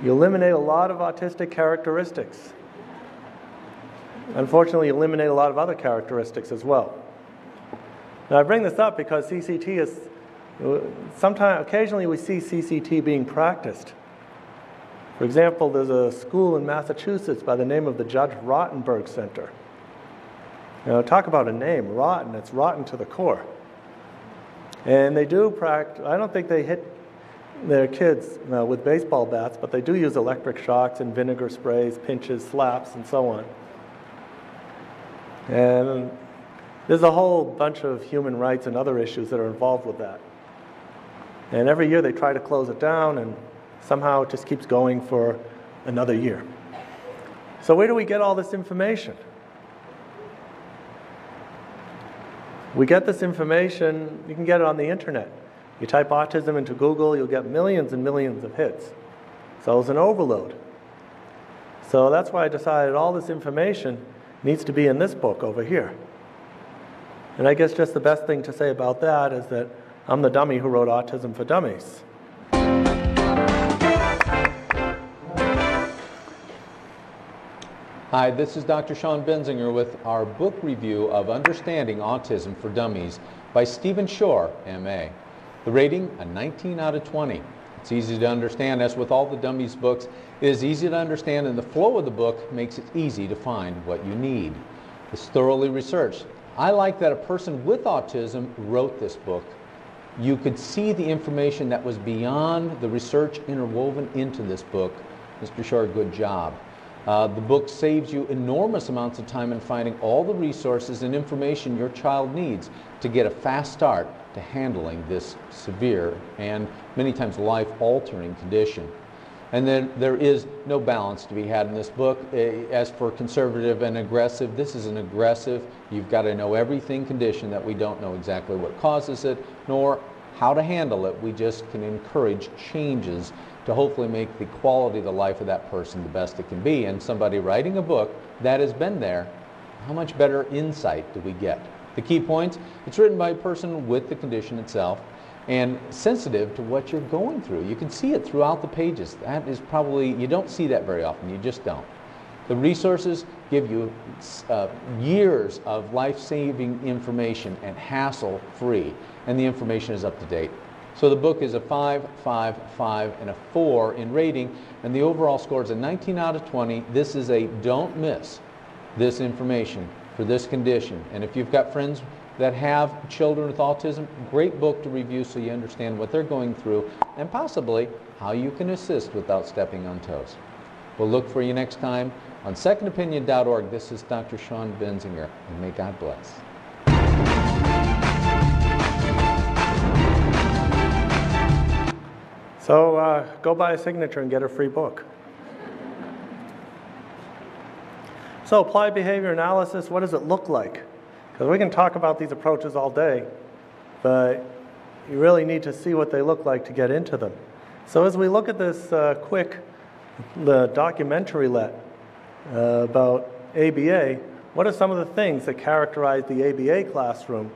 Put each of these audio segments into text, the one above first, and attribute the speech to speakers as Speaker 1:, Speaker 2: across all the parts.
Speaker 1: You eliminate a lot of autistic characteristics. Unfortunately, you eliminate a lot of other characteristics as well. Now, I bring this up because CCT is, occasionally we see CCT being practiced. For example, there's a school in Massachusetts by the name of the Judge Rottenberg Center. Talk about a name, rotten. It's rotten to the core. And they do practice, I don't think they hit their kids with baseball bats, but they do use electric shocks and vinegar sprays, pinches, slaps, and so on. And there's a whole bunch of human rights and other issues that are involved with that. And every year they try to close it down, and somehow it just keeps going for another year. So where do we get all this information? We get this information, you can get it on the internet. You type autism into Google, you'll get millions and millions of hits. So it's an overload. So that's why I decided all this information needs to be in this book over here. And I guess just the best thing to say about that is that I'm the dummy who wrote Autism for Dummies.
Speaker 2: Hi, this is Dr. Sean Benzinger with our book review of Understanding Autism for Dummies by Stephen Shore, M.A. The rating, a 19 out of 20. It's easy to understand. As with all the Dummies books, it is easy to understand, and the flow of the book makes it easy to find what you need. It's thoroughly researched. I like that a person with autism wrote this book. You could see the information that was beyond the research interwoven into this book. Mr. Shore, good job. The book saves you enormous amounts of time in finding all the resources and information your child needs to get a fast start to handling this severe and many times life-altering condition. And then there is no balance to be had in this book. As for conservative and aggressive, this is an aggressive, you've got to know everything condition that we don't know exactly what causes it, nor how to handle it. We just can encourage changes to hopefully make the quality of the life of that person the best it can be. And somebody writing a book that has been there, how much better insight do we get? The key points, it's written by a person with the condition itself and sensitive to what you're going through. You can see it throughout the pages. That is probably, you don't see that very often, you just don't. The resources give you years of life-saving information and hassle-free, and the information is up to date. So the book is a 5, 5, 5, and a 4 in rating, and the overall score is a 19 out of 20. This is a don't miss this information for this condition. And if you've got friends that have children with autism, great book to review so you understand what they're going through and possibly how you can assist without stepping on toes. We'll look for you next time on secondopinion.org. This is Dr. Sean Benzinger, and may God bless.
Speaker 1: So go buy a signature and get a free book. So applied behavior analysis, what does it look like? Because we can talk about these approaches all day, but you really need to see what they look like to get into them. So as we look at this the documentary-let about ABA, what are some of the things that characterize the ABA classroom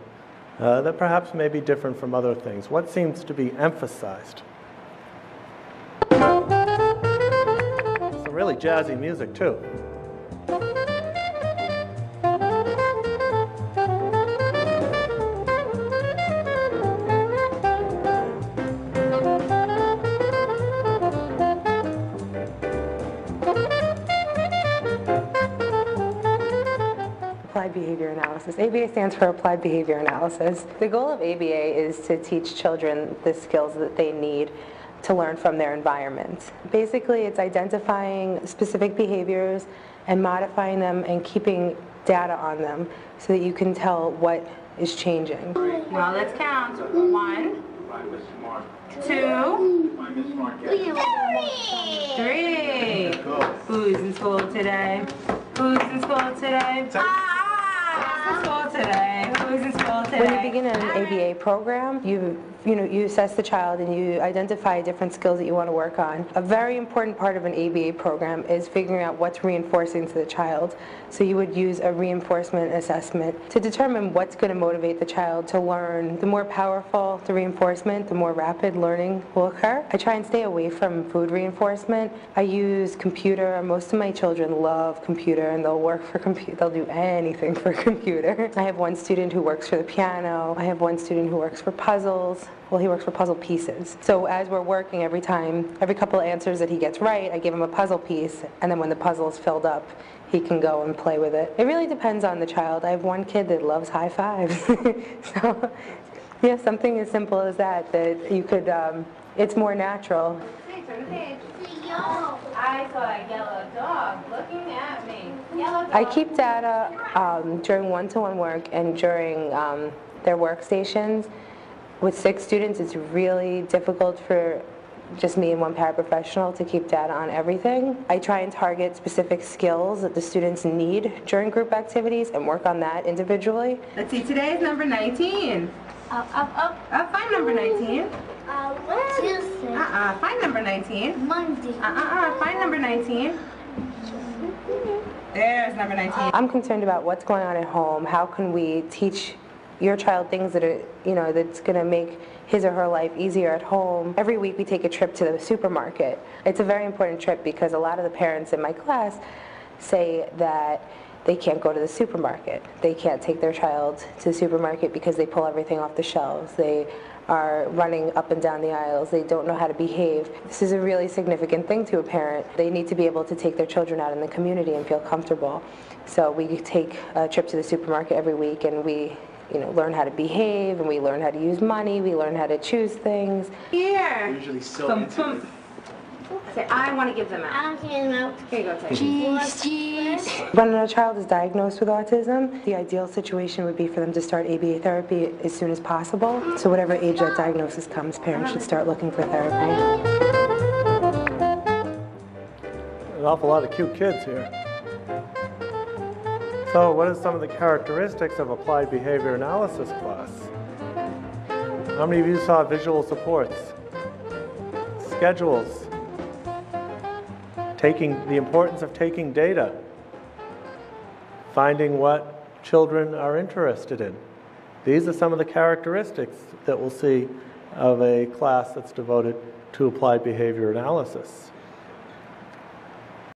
Speaker 1: that perhaps may be different from other things? What seems to be emphasized? Some really jazzy music, too.
Speaker 3: Applied behavior analysis. ABA stands for Applied Behavior Analysis. The goal of ABA is to teach children the skills that they need to learn from their environment. Basically, it's identifying specific behaviors and modifying them and keeping data on them so that you can tell what is changing.
Speaker 4: Well, let's count. 1, 2, 3. Who's in school today? Who's in school today? Who's in school today? Who's in school
Speaker 3: When you begin an ABA program, you assess the child and you identify different skills that you want to work on. A very important part of an ABA program is figuring out what's reinforcing to the child. So you would use a reinforcement assessment to determine what's going to motivate the child to learn. The more powerful the reinforcement, the more rapid learning will occur. I try and stay away from food reinforcement. I use computer. Most of my children love computer and they'll work for computer. They'll do anything for computer. I have one student who works for the piano. I have one student who works for puzzles. Well, he works for puzzle pieces. So as we're working, every couple of answers that he gets right, I give him a puzzle piece, and then when the puzzle is filled up, he can go and play with it. It really depends on the child. I have one kid that loves high fives. So, yeah, something as simple as that you could, it's more natural.
Speaker 4: Hey, turn the page. I saw a yellow dog looking at me. Yellow dog.
Speaker 3: I keep data during one-to-one work and during their workstations. With 6 students, it's really difficult for just me and one paraprofessional to keep data on everything. I try and target specific skills that the students need during group activities and work on that individually.
Speaker 4: Let's see, today is number 19. Up. Find number 19.
Speaker 5: Tuesday.
Speaker 4: Find number 19.
Speaker 5: Monday.
Speaker 4: Find number 19. There's number 19.
Speaker 3: I'm concerned about what's going on at home. How can we teach your child things that are, that's going to make his or her life easier at home. Every week we take a trip to the supermarket. It's a very important trip because a lot of the parents in my class say that they can't go to the supermarket. They can't take their child to the supermarket because they pull everything off the shelves. They are running up and down the aisles. They don't know how to behave. This is a really significant thing to a parent. They need to be able to take their children out in the community and feel comfortable. So we take a trip to the supermarket every week and we learn how to behave, and we learn how to use money, we learn how to choose things.
Speaker 4: Here.
Speaker 6: Usually so into
Speaker 4: Say, I want to give them out.
Speaker 5: I don't care now.
Speaker 4: Here you go, Ted.
Speaker 5: Cheese.
Speaker 3: When a child is diagnosed with autism, the ideal situation would be for them to start ABA therapy as soon as possible. So whatever age that diagnosis comes, parents should start looking for therapy.
Speaker 1: An awful lot of cute kids here. So what are some of the characteristics of applied behavior analysis class? How many of you saw visual supports? Schedules. The importance of taking data. Finding what children are interested in. These are some of the characteristics that we'll see of a class that's devoted to applied behavior analysis.